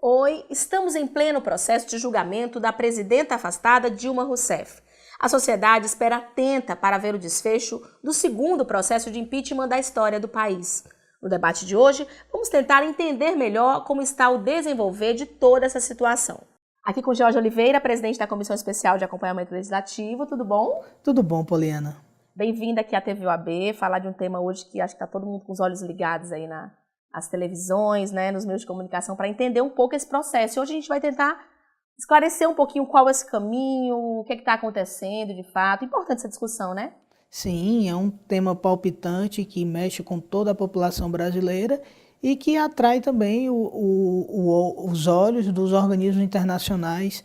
Oi, estamos em pleno processo de julgamento da presidenta afastada Dilma Rousseff. A sociedade espera atenta para ver o desfecho do segundo processo de impeachment da história do país. No debate de hoje, vamos tentar entender melhor como está o desenvolver de toda essa situação. Aqui com Jorge Oliveira, presidente da Comissão Especial de Acompanhamento Legislativo, tudo bom? Tudo bom, Poliana. Bem-vinda aqui à TV OAB, falar de um tema hoje que acho que está todo mundo com os olhos ligados aí nas televisões, né, nos meios de comunicação, para entender um pouco esse processo. E hoje a gente vai tentar esclarecer um pouquinho qual é esse caminho, o que está acontecendo de fato. Importante essa discussão, né? Sim, é um tema palpitante que mexe com toda a população brasileira e que atrai também os olhos dos organismos internacionais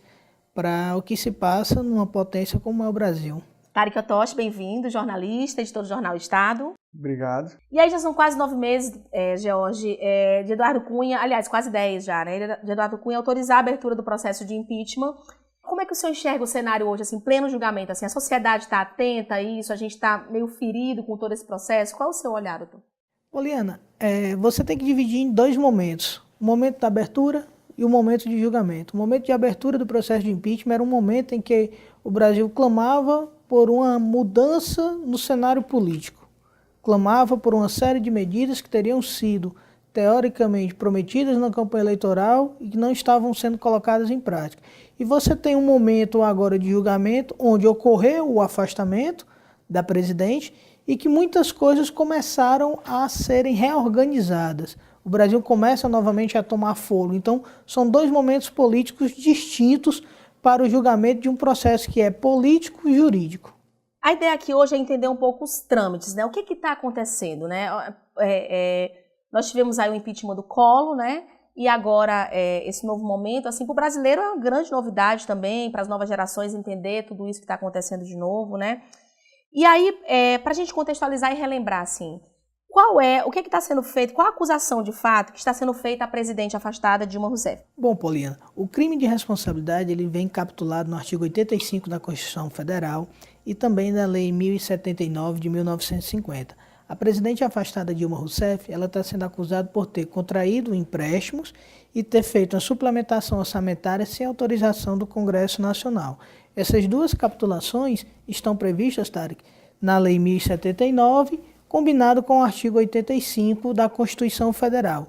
para o que se passa numa potência como é o Brasil. Tariq Otosh, bem-vindo, jornalista, editor do Jornal Estado. Obrigado. E aí já são quase 9 meses, George, de Eduardo Cunha, aliás, quase 10 já, né? De Eduardo Cunha autorizar a abertura do processo de impeachment. Como é que o senhor enxerga o cenário hoje, assim, pleno julgamento? Assim, a sociedade está atenta a isso? A gente está meio ferido com todo esse processo? Qual é o seu olhar, doutor? Poliana, você tem que dividir em dois momentos. O momento da abertura e o momento de julgamento. O momento de abertura do processo de impeachment era um momento em que o Brasil clamava por uma mudança no cenário político. Clamava por uma série de medidas que teriam sido, teoricamente, prometidas na campanha eleitoral e que não estavam sendo colocadas em prática. E você tem um momento agora de julgamento onde ocorreu o afastamento da presidente e que muitas coisas começaram a serem reorganizadas. O Brasil começa novamente a tomar fôlego. Então, são dois momentos políticos distintos para o julgamento de um processo que é político e jurídico. A ideia aqui hoje é entender um pouco os trâmites, né? O que está acontecendo, né? Nós tivemos aí o impeachment do Collor, né? E agora esse novo momento, assim, para o brasileiro é uma grande novidade também, para as novas gerações entender tudo isso que está acontecendo de novo, né? E aí, para a gente contextualizar e relembrar, assim, o que está sendo feito, qual a acusação de fato que está sendo feita à presidente afastada Dilma Rousseff? Bom, Poliana, o crime de responsabilidade ele vem capitulado no artigo 85 da Constituição Federal e também na Lei 1079 de 1950. A presidente afastada Dilma Rousseff, ela está sendo acusada por ter contraído empréstimos e ter feito uma suplementação orçamentária sem autorização do Congresso Nacional. Essas duas capitulações estão previstas, Tariq, na Lei 1079, combinado com o artigo 85 da Constituição Federal.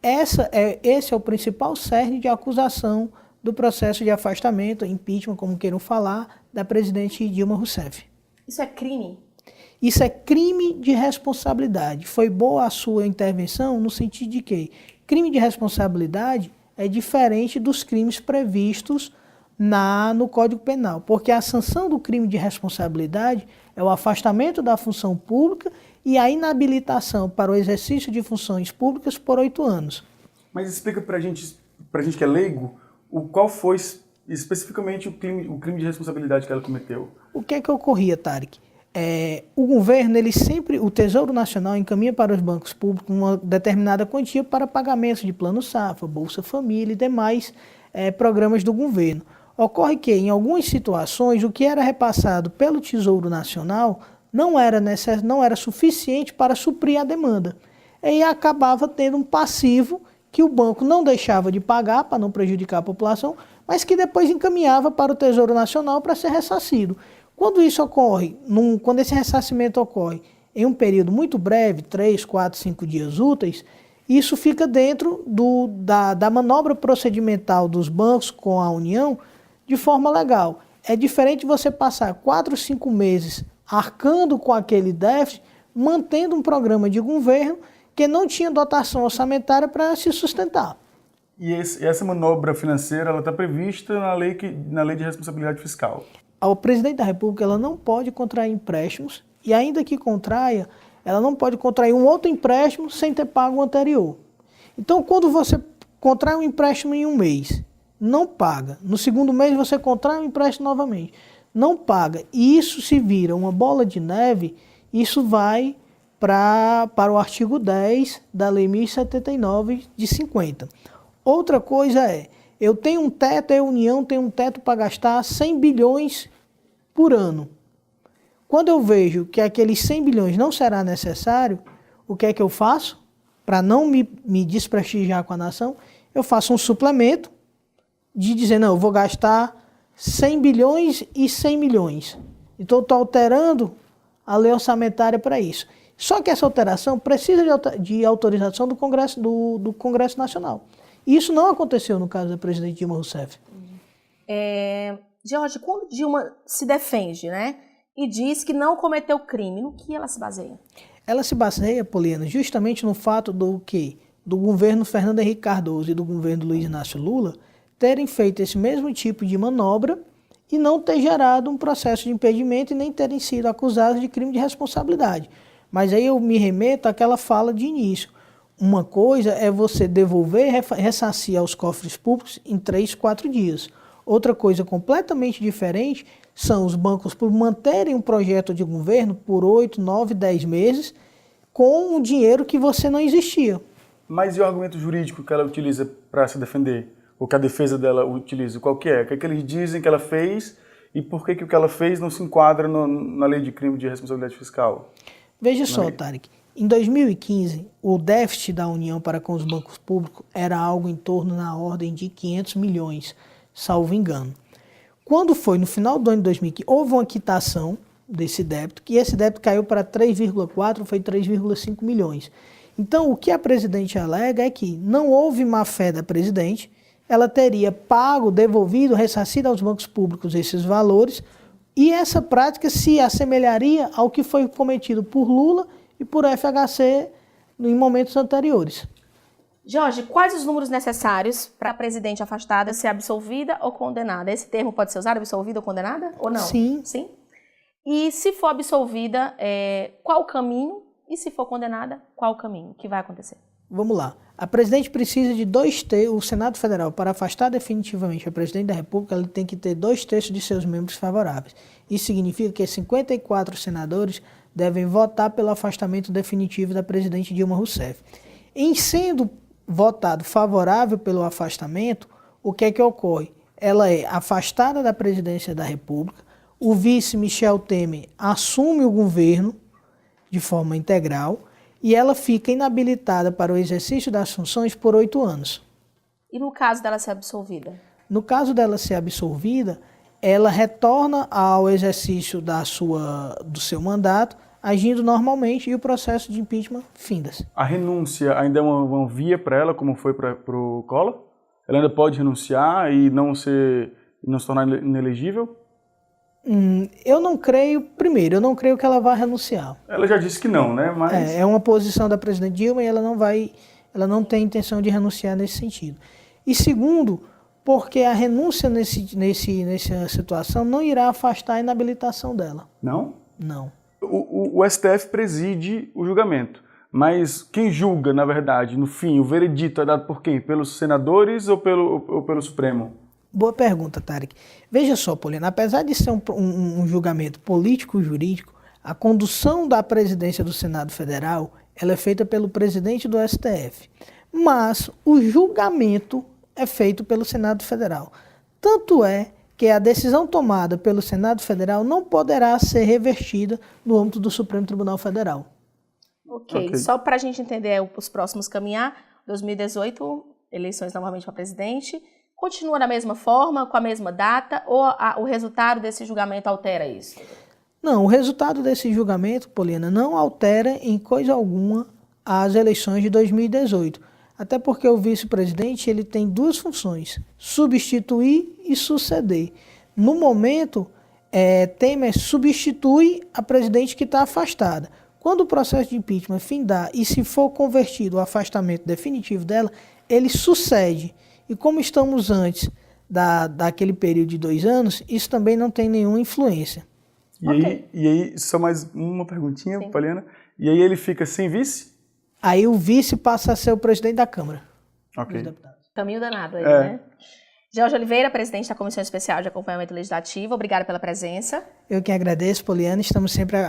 Esse é o principal cerne de acusação do processo de afastamento, impeachment, como queiram falar, da presidente Dilma Rousseff. Isso é crime? Isso é crime de responsabilidade. Foi boa a sua intervenção no sentido de que crime de responsabilidade é diferente dos crimes previstos no Código Penal, porque a sanção do crime de responsabilidade é o afastamento da função pública e a inabilitação para o exercício de funções públicas por 8 anos. Mas explica pra gente que é leigo, qual foi especificamente o crime de responsabilidade que ela cometeu? O que é que ocorria, Tariq? O governo, o Tesouro Nacional encaminha para os bancos públicos uma determinada quantia para pagamentos de Plano Safra, Bolsa Família e demais programas do governo. Ocorre que, em algumas situações, o que era repassado pelo Tesouro Nacional não era suficiente para suprir a demanda. E acabava tendo um passivo que o banco não deixava de pagar para não prejudicar a população, mas que depois encaminhava para o Tesouro Nacional para ser ressarcido. Quando isso ocorre, quando esse ressarcimento ocorre em um período muito breve, 3, 4, 5 dias úteis, isso fica dentro da manobra procedimental dos bancos com a União de forma legal. É diferente você passar 4, 5 meses arcando com aquele déficit, mantendo um programa de governo que não tinha dotação orçamentária para se sustentar. E essa manobra financeira está prevista na lei de responsabilidade fiscal? O presidente da República ela não pode contrair empréstimos e, ainda que contraia, ela não pode contrair um outro empréstimo sem ter pago o anterior. Então, quando você contrai um empréstimo em um mês, não paga. No segundo mês, você contrai um empréstimo novamente, não paga. E isso se vira uma bola de neve, isso vai para o artigo 10 da Lei 1079 de 50. Outra coisa eu tenho um teto, a União tem um teto para gastar 100 bilhões por ano. Quando eu vejo que aqueles 100 bilhões não será necessário, o que é que eu faço? Para não me desprestigiar com a nação, eu faço um suplemento de dizer, não, eu vou gastar 100 bilhões e 100 milhões. Então, eu estou alterando a lei orçamentária para isso. Só que essa alteração precisa de autorização do Congresso Nacional. Isso não aconteceu no caso da presidente Dilma Rousseff. Jorge, quando Dilma se defende, né, e diz que não cometeu crime, no que ela se baseia? Ela se baseia, Poliana, justamente no fato do governo Fernando Henrique Cardoso e do governo Luiz Inácio Lula terem feito esse mesmo tipo de manobra e não ter gerado um processo de impedimento e nem terem sido acusados de crime de responsabilidade. Mas aí eu me remeto àquela fala de início. Uma coisa é você devolver, ressarcir aos cofres públicos em 3, 4 dias. Outra coisa completamente diferente são os bancos por manterem um projeto de governo por 8, 9, 10 meses com um dinheiro que você não existia. Mas e o argumento jurídico que ela utiliza para se defender? Ou que a defesa dela utiliza? Qual que é? O que é que eles dizem que ela fez e por que o que ela fez não se enquadra na lei de crime de responsabilidade fiscal? Veja só, Tarek, em 2015, o déficit da União para com os bancos públicos era algo em torno na ordem de 500 milhões, salvo engano. Quando foi no final do ano de 2015, houve uma quitação desse débito, que esse débito caiu para 3,4, foi 3,5 milhões. Então, o que a presidente alega é que não houve má-fé da presidente, ela teria pago, devolvido, ressarcido aos bancos públicos esses valores, e essa prática se assemelharia ao que foi cometido por Lula e por FHC em momentos anteriores. Jorge, quais os números necessários para a presidente afastada ser absolvida ou condenada? Esse termo pode ser usado, absolvida ou condenada? Ou não? Sim. Sim? E se for absolvida, qual o caminho? E se for condenada, qual o caminho? O que vai acontecer? Vamos lá. A presidente precisa de 2/3, o Senado Federal, para afastar definitivamente a presidente da República, ele tem que ter 2/3 de seus membros favoráveis. Isso significa que 54 senadores devem votar pelo afastamento definitivo da presidente Dilma Rousseff. Em sendo votado favorável pelo afastamento, o que é que ocorre? Ela é afastada da presidência da República, o vice Michel Temer assume o governo de forma integral e ela fica inabilitada para o exercício das funções por 8 anos. E no caso dela ser absolvida? No caso dela ser absolvida, ela retorna ao exercício do seu mandato, agindo normalmente, e o processo de impeachment finda-se. A renúncia ainda é uma via para ela, como foi para o Collor? Ela ainda pode renunciar e não se tornar inelegível? Eu não creio que ela vá renunciar. Ela já disse que não, né? Mas... É uma posição da presidente Dilma e ela não tem intenção de renunciar nesse sentido. E segundo, porque a renúncia nessa situação não irá afastar a inabilitação dela. Não? Não. O STF preside o julgamento, mas quem julga, na verdade, no fim, o veredito é dado por quem? Pelos senadores ou pelo Supremo? Boa pergunta, Tarek. Veja só, Poliana, apesar de ser um julgamento político-jurídico, a condução da presidência do Senado Federal ela é feita pelo presidente do STF, mas o julgamento é feito pelo Senado Federal. Tanto é que a decisão tomada pelo Senado Federal não poderá ser revertida no âmbito do Supremo Tribunal Federal. Ok. Só para a gente entender os próximos caminhar, 2018, eleições novamente para presidente, continua da mesma forma, com a mesma data, ou o resultado desse julgamento altera isso? Não, o resultado desse julgamento, Poliana, não altera em coisa alguma as eleições de 2018. Até porque o vice-presidente ele tem duas funções, substituir e suceder. No momento, Temer substitui a presidente que está afastada. Quando o processo de impeachment findar e se for convertido o afastamento definitivo dela, ele sucede. E como estamos antes daquele período de 2 anos, isso também não tem nenhuma influência. E aí, só mais uma perguntinha, Poliana. E aí ele fica sem vice? Aí o vice passa a ser o presidente da Câmara dos Deputados. Caminho danado aí, né? Jorge Oliveira, presidente da Comissão Especial de Acompanhamento Legislativo, obrigada pela presença. Eu que agradeço, Poliana.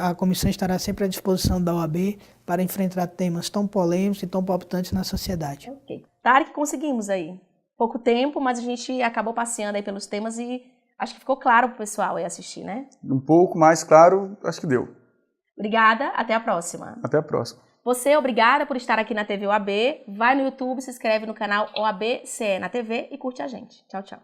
A comissão estará sempre à disposição da OAB para enfrentar temas tão polêmicos e tão palpitantes na sociedade. Ok. Tarek, conseguimos aí. Pouco tempo, mas a gente acabou passeando aí pelos temas e Acho que ficou claro pro pessoal aí assistir, né? Um pouco mais claro, acho que deu. Obrigada, até a próxima. Até a próxima. Você, obrigada por estar aqui na TV OAB. Vai no YouTube, se inscreve no canal OAB CE na TV e curte a gente. Tchau, tchau.